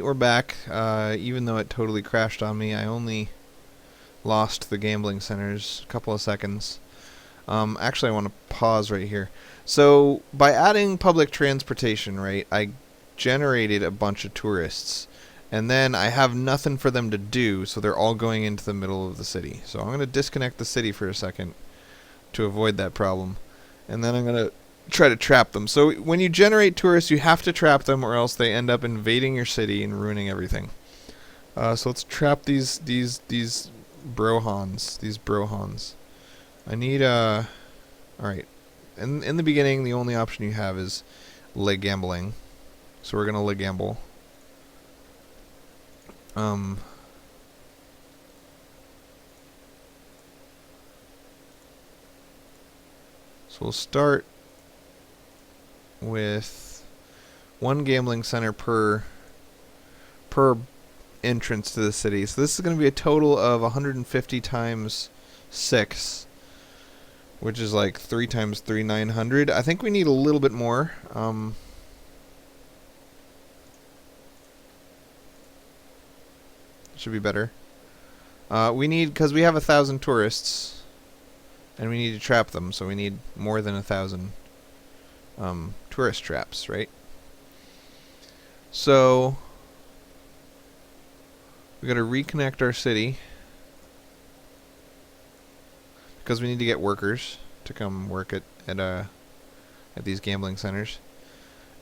We're back. Even though it totally crashed on me, I only lost the gambling centers a couple of seconds. Actually, I want to pause right here. So, by adding public transportation, right, I generated a bunch of tourists. And then I have nothing for them to do, so they're all going into the middle of the city. So I'm going to disconnect the city for a second to avoid that problem. And then I'm going to try to trap them. So when you generate tourists, you have to trap them, or else they end up invading your city and ruining everything. So let's trap these brohans. These brohans. I need all right. In the beginning, the only option you have is leg gambling. So we're gonna leg gamble. So we'll start with one gambling center per entrance to the city. So this is going to be a total of 150 times 6, which is like 3 times 3, 900. I think we need a little bit more. Should be better. We need, because we have 1,000 tourists, and we need to trap them, so we need more than 1,000 tourist traps, right? So we got to reconnect our city because we need to get workers to come work at these gambling centers.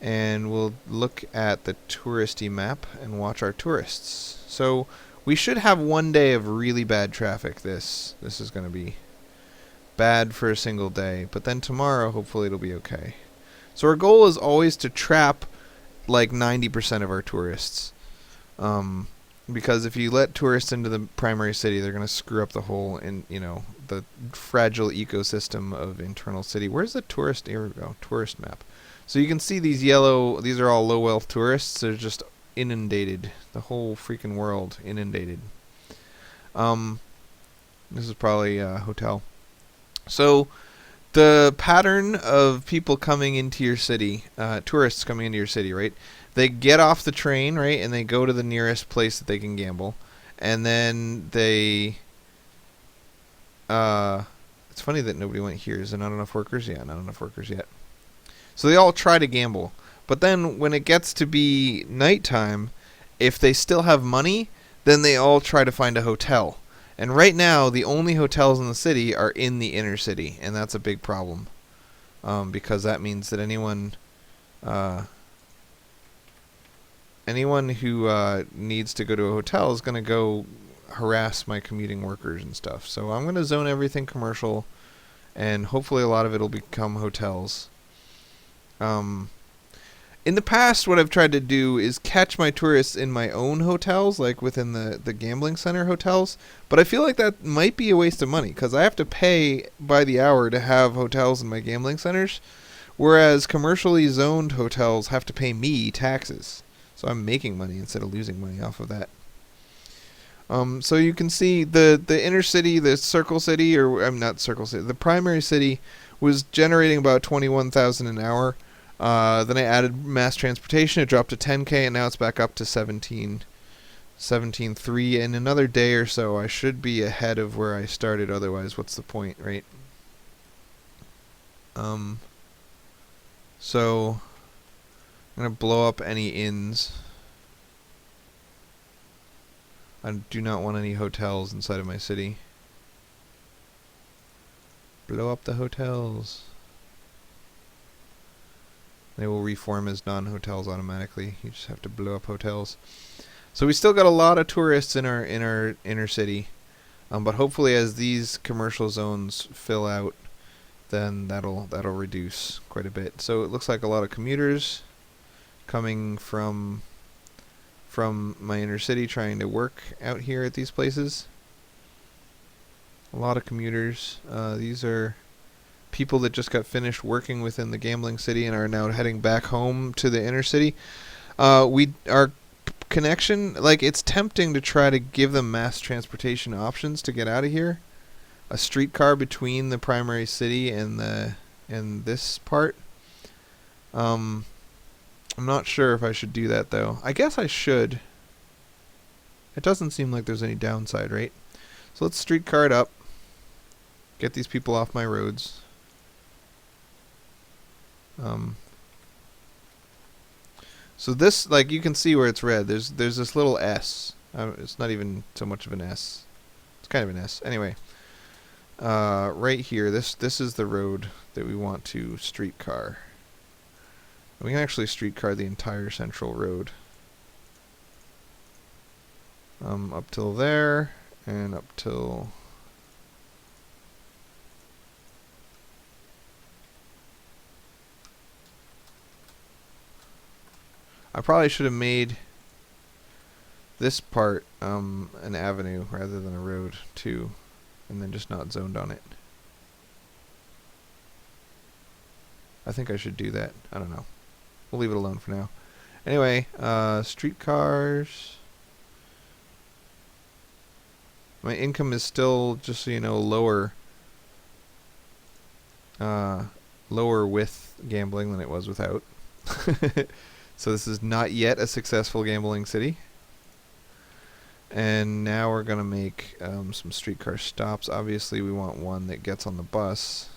And we'll look at the touristy map and watch our tourists. So we should have one day of really bad traffic. This is going to be bad for a single day, but then tomorrow hopefully it'll be okay. So our goal is always to trap like 90% of our tourists. Because if you let tourists into the primary city, they're going to screw up the whole, the fragile ecosystem of internal city. Where's the tourist? Here we go. Tourist map. So you can see these yellow. These are all low wealth tourists. They're just inundated. The whole freaking world inundated. This is probably a hotel. So the pattern of people coming into your city, tourists coming into your city, right? They get off the train, right, and they go to the nearest place that they can gamble, and then they. It's funny that nobody went here. Is there not enough workers? Yeah, not enough workers yet. So they all try to gamble, but then when it gets to be nighttime, if they still have money, then they all try to find a hotel. And right now, the only hotels in the city are in the inner city, and that's a big problem, because that means that anyone who needs to go to a hotel is going to go harass my commuting workers and stuff. So I'm going to zone everything commercial, and hopefully a lot of it will become hotels. In the past, what I've tried to do is catch my tourists in my own hotels, like within the gambling center hotels. But I feel like that might be a waste of money, because I have to pay by the hour to have hotels in my gambling centers, whereas commercially zoned hotels have to pay me taxes. So I'm making money instead of losing money off of that. So you can see the inner city, the circle city, or I'm not circle city, the primary city was generating about 21,000 an hour. Then I added mass transportation. It dropped to 10K, and now it's back up to 17.3. In another day or so, I should be ahead of where I started. Otherwise, what's the point, right? So I'm gonna blow up any inns. I do not want any hotels inside of my city. Blow up the hotels. They will reform as non-hotels automatically. You just have to blow up hotels. So we still got a lot of tourists in our inner city, but hopefully as these commercial zones fill out, then that'll reduce quite a bit. So it looks like a lot of commuters coming from my inner city trying to work out here at these places. A lot of commuters. These are people that just got finished working within the gambling city and are now heading back home to the inner city. Our connection, like, it's tempting to try to give them mass transportation options to get out of here. A streetcar between the primary city and this part. I'm not sure if I should do that, though. I guess I should. It doesn't seem like there's any downside, right? So let's streetcar it up. Get these people off my roads. So this, like, you can see where it's red. There's this little S. It's not even so much of an S. It's kind of an S. Anyway, right here, this is the road that we want to streetcar. We can actually streetcar the entire central road. Up till there, and up till... I probably should have made this part an avenue rather than a road too, and then just not zoned on it. I think I should do that. I don't know. We'll leave it alone for now. Anyway, streetcars. My income is still, just so you know, lower with gambling than it was without. So this is not yet a successful gambling city. And now we're going to make some streetcar stops. Obviously, we want one that gets on the bus.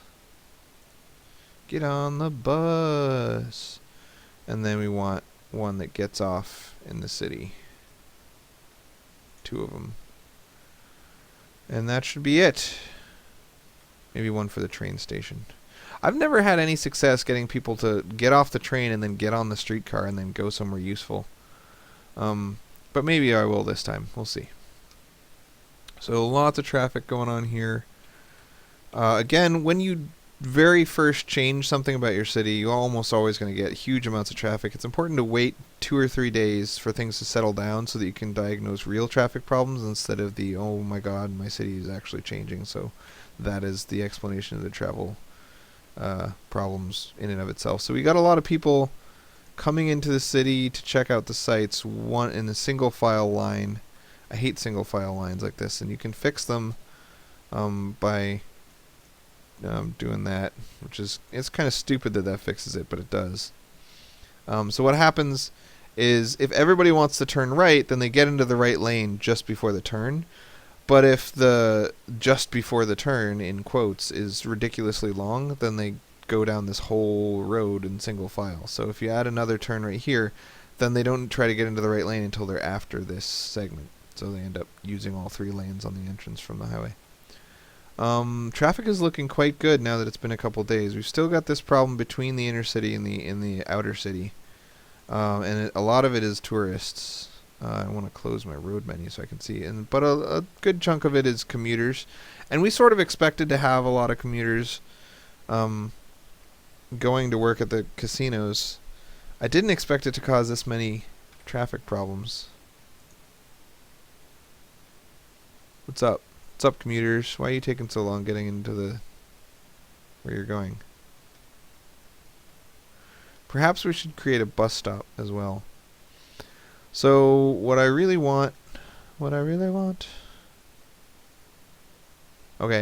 Get on the bus. And then we want one that gets off in the city. 2 of them. And that should be it. Maybe one for the train station. I've never had any success getting people to get off the train and then get on the streetcar and then go somewhere useful. But maybe I will this time. We'll see. So lots of traffic going on here. Again, when you very first change something about your city, you're almost always going to get huge amounts of traffic. It's important to wait 2 or 3 days for things to settle down so that you can diagnose real traffic problems instead of the, oh my god, my city is actually changing. So that is the explanation of the travel problems in and of itself. So we got a lot of people coming into the city to check out the sites, one in a single file line. I hate single file lines like this, and you can fix them by doing that, which is, it's kind of stupid that fixes it, but it does. So what happens is if everybody wants to turn right, then they get into the right lane just before the turn. But if the just before the turn, in quotes, is ridiculously long, then they go down this whole road in single file. So if you add another turn right here, then they don't try to get into the right lane until they're after this segment. So they end up using all 3 lanes on the entrance from the highway. Traffic is looking quite good now that it's been a couple days. We've still got this problem between the inner city and the outer city. And a lot of it is tourists. I want to close my road menu so I can see. But a good chunk of it is commuters. And we sort of expected to have a lot of commuters going to work at the casinos. I didn't expect it to cause this many traffic problems. What's up? What's up, commuters? Why are you taking so long getting into where you're going? Perhaps we should create a bus stop as well. So what I really want... Okay,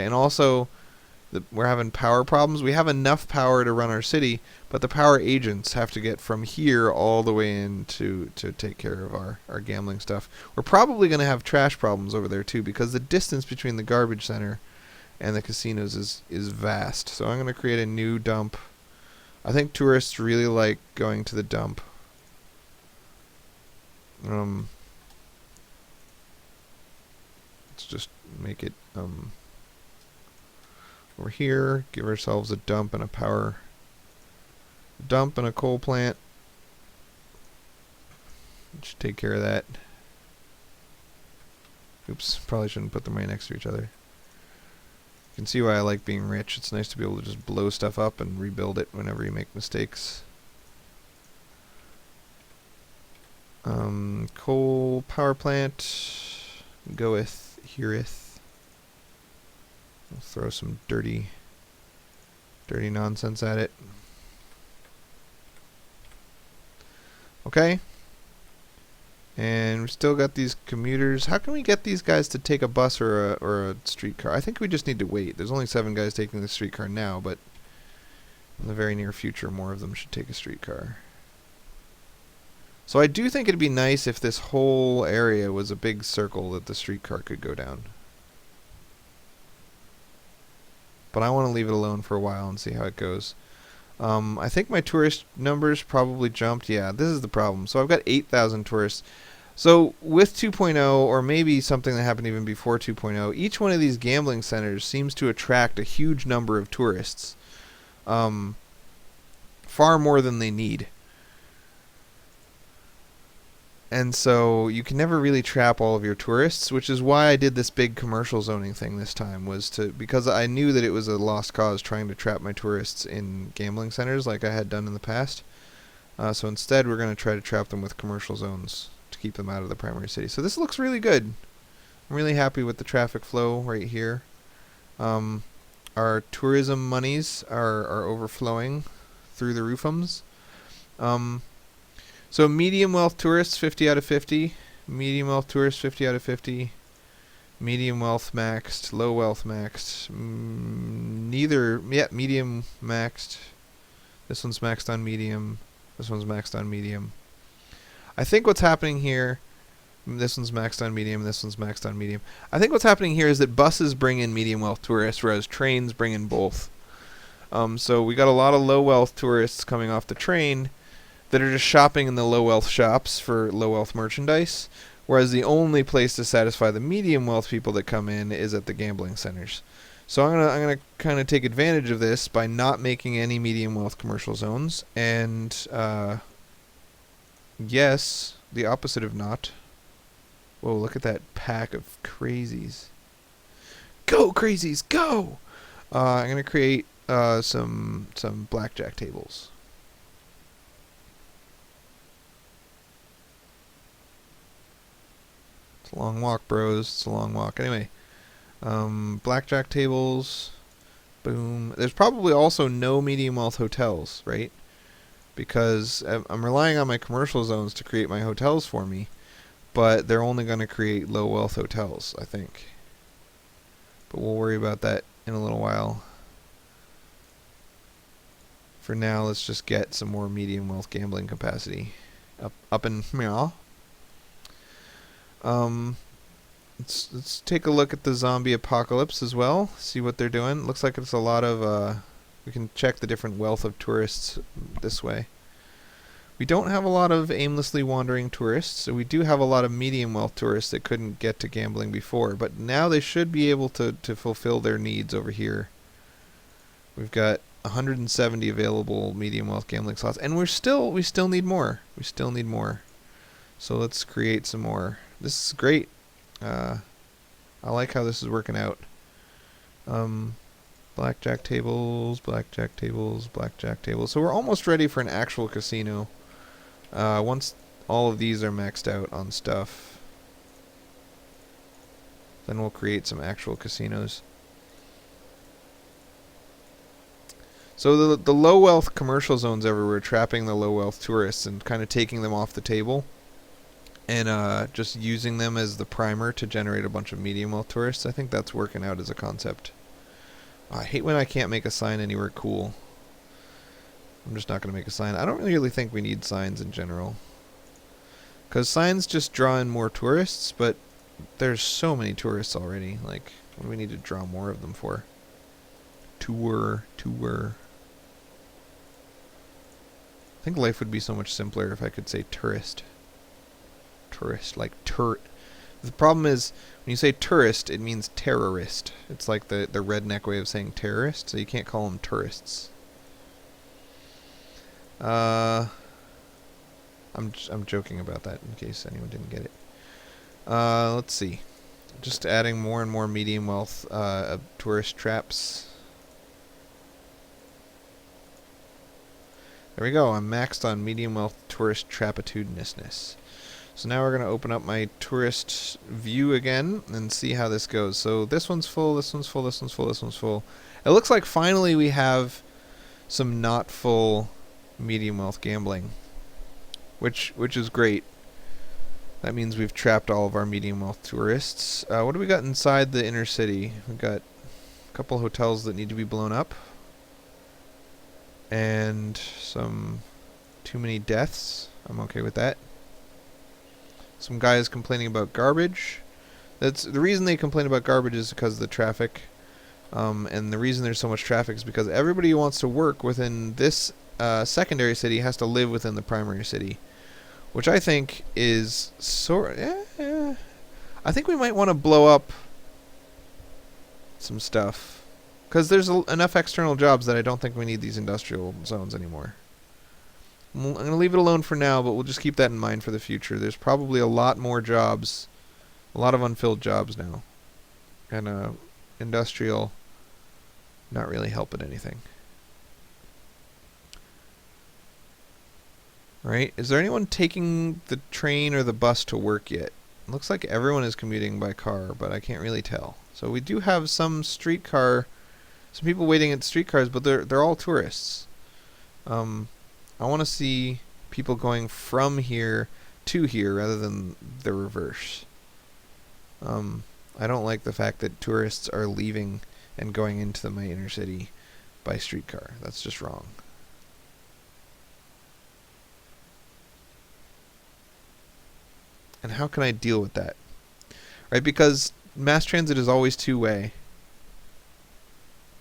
and also we're having power problems. We have enough power to run our city, but the power agents have to get from here all the way in to take care of our gambling stuff. We're probably going to have trash problems over there too, because the distance between the garbage center and the casinos is vast. So I'm going to create a new dump. I think tourists really like going to the dump. Let's just make it over here. Give ourselves a dump and a power dump and a coal plant. Should take care of that. Oops, probably shouldn't put them right next to each other. You can see why I like being rich. It's nice to be able to just blow stuff up and rebuild it whenever you make mistakes. Coal power plant goeth hereth. We'll throw some dirty nonsense at it. Okay. And we've still got these commuters. How can we get these guys to take a bus or a streetcar? I think we just need to wait. There's only 7 guys taking the streetcar now, but in the very near future, more of them should take a streetcar. So I do think it'd be nice if this whole area was a big circle that the streetcar could go down. But I want to leave it alone for a while and see how it goes. I think my tourist numbers probably jumped. Yeah, this is the problem. So I've got 8,000 tourists. So with 2.0, or maybe something that happened even before 2.0, each one of these gambling centers seems to attract a huge number of tourists. Far more than they need. And so you can never really trap all of your tourists, which is why I did this big commercial zoning thing this time, because I knew that it was a lost cause trying to trap my tourists in gambling centers like I had done in the past. So instead we're going to try to trap them with commercial zones to keep them out of the primary city. So this looks really good. I'm really happy with the traffic flow right here. Our tourism monies are overflowing through the roofums. So medium wealth tourists, 50 out of 50. Medium wealth tourists, 50 out of 50. Medium wealth maxed. Low wealth maxed. Medium maxed. This one's maxed on medium. This one's maxed on medium. I think what's happening here... This one's maxed on medium. This one's maxed on medium. I think what's happening here is that buses bring in medium wealth tourists, whereas trains bring in both. So we got a lot of low wealth tourists coming off the train that are just shopping in the low wealth shops for low wealth merchandise, whereas the only place to satisfy the medium wealth people that come in is at the gambling centers. So I'm gonna kind of take advantage of this by not making any medium wealth commercial zones, and yes, the opposite of not. Whoa, look at that pack of crazies. Go crazies, go! I'm gonna create some blackjack tables. It's a long walk, bros. It's a long walk. Anyway, blackjack tables. Boom. There's probably also no medium wealth hotels, right? Because I'm relying on my commercial zones to create my hotels for me, but they're only going to create low wealth hotels, I think. But we'll worry about that in a little while. For now, let's just get some more medium wealth gambling capacity up in meow. Let's take a look at the zombie apocalypse as well. See what they're doing. Looks like it's a lot of we can check the different wealth of tourists this way. We don't have a lot of aimlessly wandering tourists, so we do have a lot of medium wealth tourists that couldn't get to gambling before, but now they should be able to fulfill their needs over here. We've got 170 available medium wealth gambling slots, and we still need more. We still need more. So let's create some more. This is great. I like how this is working out. Blackjack tables, blackjack tables, blackjack tables. So we're almost ready for an actual casino. Once all of these are maxed out on stuff, then we'll create some actual casinos. So the low wealth commercial zones everywhere, trapping the low wealth tourists and kind of taking them off the table, and just using them as the primer to generate a bunch of medium wealth tourists. I think that's working out as a concept. I hate when I can't make a sign anywhere cool. I'm just not going to make a sign. I don't really think we need signs in general, because signs just draw in more tourists, but there's so many tourists already. Like, what do we need to draw more of them for? Tour. I think life would be so much simpler if I could say tourist. Tourist, like The problem is, when you say tourist, it means terrorist. It's like the redneck way of saying terrorist, so you can't call them tourists. I'm joking about that in case anyone didn't get it. Let's see. Just adding more and more medium wealth tourist traps. There we go. I'm maxed on medium wealth tourist trapitudinousness. So now we're going to open up my tourist view again and see how this goes. So this one's full, this one's full, this one's full, this one's full. It looks like finally we have some not full medium wealth gambling, which is great. That means we've trapped all of our medium wealth tourists. What do we got inside the inner city? We've got a couple hotels that need to be blown up, and some too many deaths. I'm okay with that. Some guys complaining about garbage. That's the reason they complain about garbage is because of the traffic. And the reason there's so much traffic is because everybody who wants to work within this secondary city has to live within the primary city, which I think is I think we might want to blow up some stuff because there's enough external jobs that I don't think we need these industrial zones anymore. I'm going to leave it alone for now, but we'll just keep that in mind for the future. There's probably a lot more jobs, a lot of unfilled jobs now, and industrial not really helping anything. Right? Is there anyone taking the train or the bus to work yet? It looks like everyone is commuting by car, but I can't really tell. So we do have some people waiting at streetcars, but they're all tourists. I want to see people going from here to here rather than the reverse. I don't like the fact that tourists are leaving and going into my inner city by streetcar. That's just wrong. And how can I deal with that? Right, because mass transit is always two-way.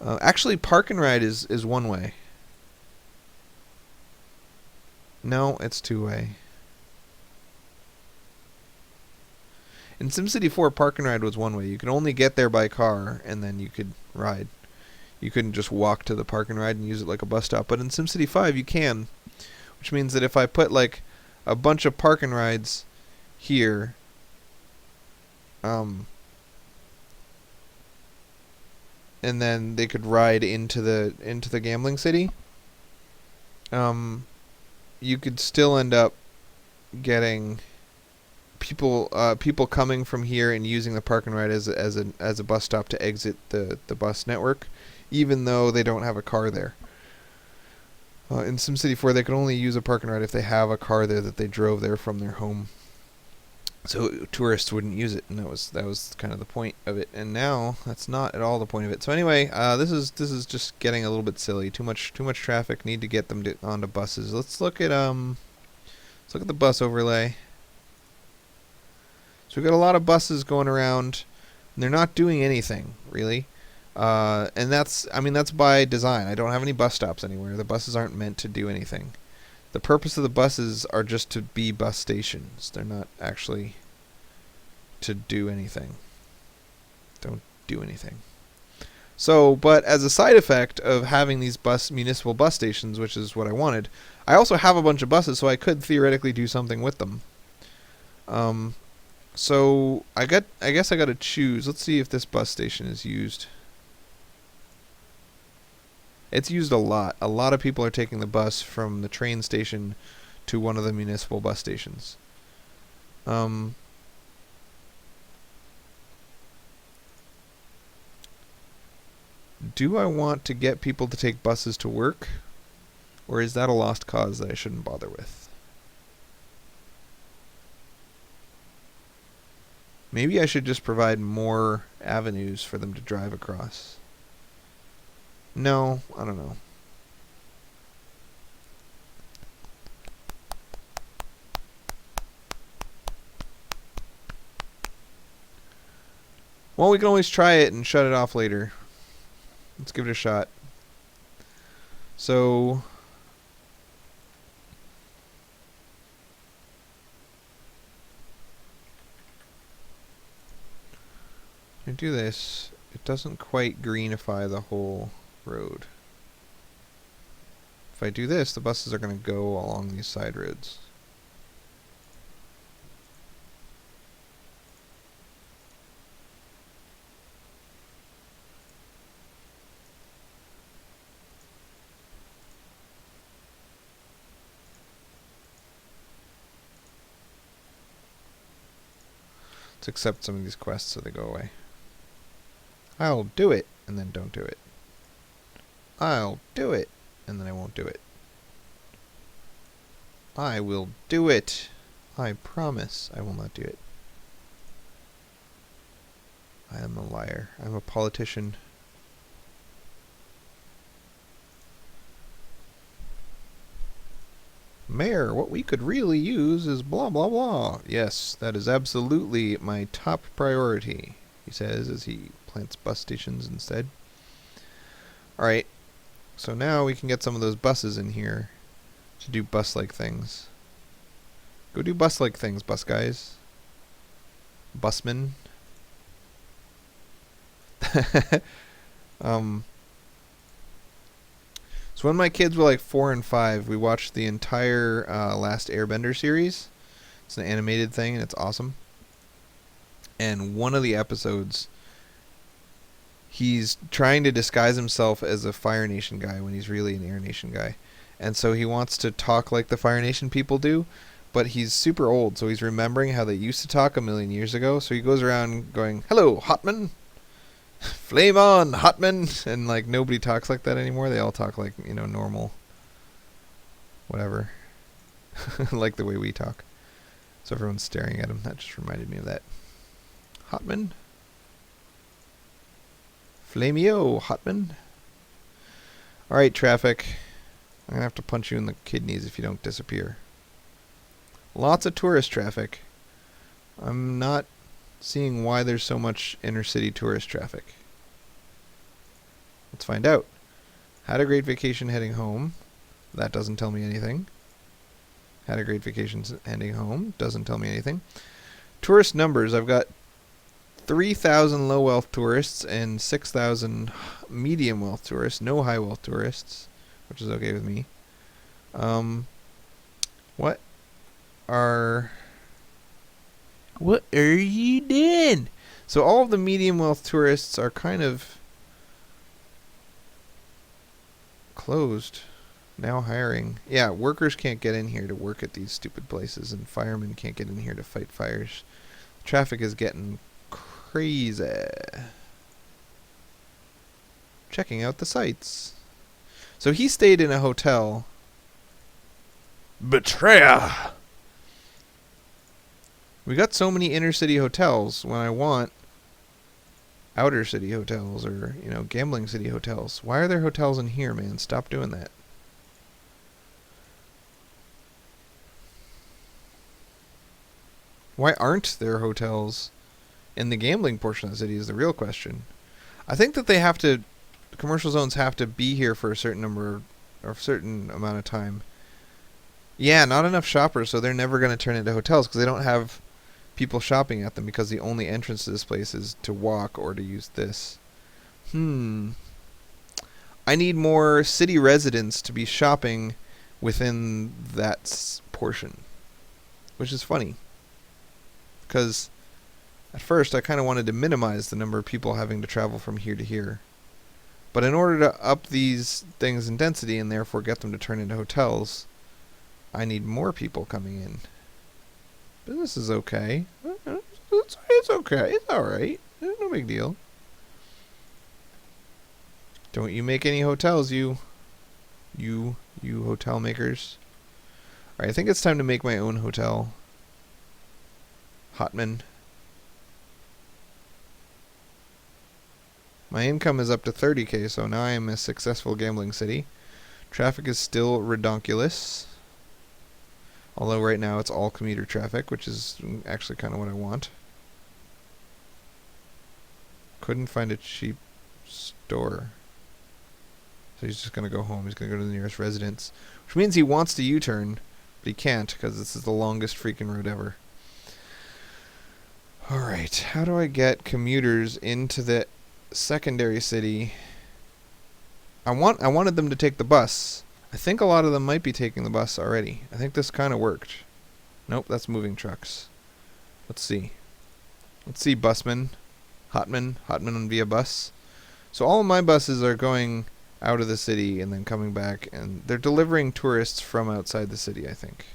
Actually, park and ride is one-way. No, it's two-way. In SimCity 4, park and ride was one-way. You could only get there by car, and then you could ride. You couldn't just walk to the park and ride and use it like a bus stop. But in SimCity 5, you can, which means that if I put like a bunch of park and rides here, and then they could ride into the gambling city, you could still end up getting people coming from here and using the park and ride as a bus stop to exit the bus network, even though they don't have a car there. In SimCity 4, they could only use a park and ride if they have a car there that they drove there from their home. So tourists wouldn't use it, and that was kind of the point of it. And now that's not at all the point of it. So anyway, this is just getting a little bit silly. Too much traffic. Need to get them onto buses. Let's look at the bus overlay. So we've got a lot of buses going around, and they're not doing anything really. And that's by design. I don't have any bus stops anywhere. The buses aren't meant to do anything. The purpose of the buses are just to be bus stations. They're not actually to do anything. Don't do anything. So, but as a side effect of having these municipal bus stations, which is what I wanted, I also have a bunch of buses, so I could theoretically do something with them. So I guess I got to choose. Let's see if this bus station is used. It's used a lot. A lot of people are taking the bus from the train station to one of the municipal bus stations. Do I want to get people to take buses to work? Or is that a lost cause that I shouldn't bother with? Maybe I should just provide more avenues for them to drive across. No, I don't know. Well, we can always try it and shut it off later. Let's give it a shot. So I do this. It doesn't quite greenify the whole road. If I do this, the buses are going to go along these side roads. Let's accept some of these quests so they go away. I'll do it, and then don't do it. I'll do it, and then I won't do it. I will do it. I promise I will not do it. I am a liar. I'm a politician. Mayor, what we could really use is blah blah blah. Yes, that is absolutely my top priority, he says as he plants bus stations instead. Alright, so now we can get some of those buses in here to do bus-like things. Go do bus-like things, bus guys. Busmen. So when my kids were like 4 and 5, we watched the entire Last Airbender series. It's an animated thing, and it's awesome. And one of the episodes, he's trying to disguise himself as a Fire Nation guy when he's really an Air Nation guy. And so he wants to talk like the Fire Nation people do, but he's super old, so he's remembering how they used to talk a million years ago. So he goes around going, "Hello, Hotman! Flame on, Hotman!" And like nobody talks like that anymore. They all talk like, you know, normal, whatever, like the way we talk. So everyone's staring at him. That just reminded me of that. Hotman. Flameo, Hotman. Alright, traffic. I'm gonna have to punch you in the kidneys if you don't disappear. Lots of tourist traffic. I'm not seeing why there's so much inner city tourist traffic. Let's find out. Had a great vacation heading home. That doesn't tell me anything. Had a great vacation heading home. Doesn't tell me anything. Tourist numbers. I've got 3,000 low wealth tourists and 6,000 medium wealth tourists. No high wealth tourists, which is okay with me. What are you doing? So all of the medium wealth tourists are kind of closed. Now hiring. Yeah, workers can't get in here to work at these stupid places, and firemen can't get in here to fight fires. Traffic is getting crazy. Checking out the sights. So he stayed in a hotel. Betrayer! We got so many inner city hotels when I want outer city hotels or, you know, gambling city hotels. Why are there hotels in here, man? Stop doing that. Why aren't there hotels in the gambling portion of the city is the real question. I think that they have to, commercial zones have to be here for a certain number or a certain amount of time. Yeah, not enough shoppers, so they're never going to turn into hotels because they don't have people shopping at them because the only entrance to this place is to walk or to use this. I need more city residents to be shopping within that portion, which is funny. Because at first I kind of wanted to minimize the number of people having to travel from here to here. But in order to up these things in density and therefore get them to turn into hotels, I need more people coming in. Business is okay. It's okay. It's alright. No big deal. Don't you make any hotels, you hotel makers. Alright, I think it's time to make my own hotel. Hotman. My income is up to 30k, so now I am a successful gambling city. Traffic is still redonkulous. Although right now it's all commuter traffic, which is actually kind of what I want. Couldn't find a cheap store. So he's just going to go home. He's going to go to the nearest residence. Which means he wants to U-turn, but he can't because this is the longest freaking road ever. Alright, how do I get commuters into the secondary city? I wanted them to take the bus. I think a lot of them might be taking the bus already. I think this kind of worked. Nope, that's moving trucks. Let's see. Let's see, busman. Hotman via bus. So all of my buses are going out of the city and then coming back, and they're delivering tourists from outside the city, I think.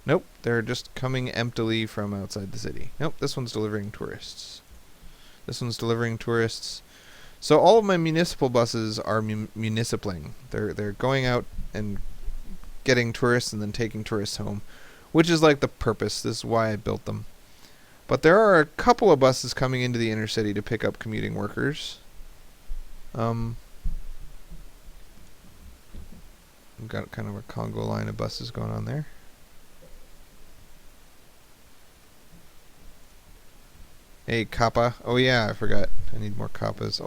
Nope, they're just coming emptily from outside the city. Nope, this one's delivering tourists. This one's delivering tourists. So all of my municipal buses are municipling. They're going out and getting tourists and then taking tourists home, which is like the purpose. This is why I built them. But there are a couple of buses coming into the inner city to pick up commuting workers. We've got kind of a Congo line of buses going on there. Hey, Kappa. Oh yeah, I forgot. I need more Kappas.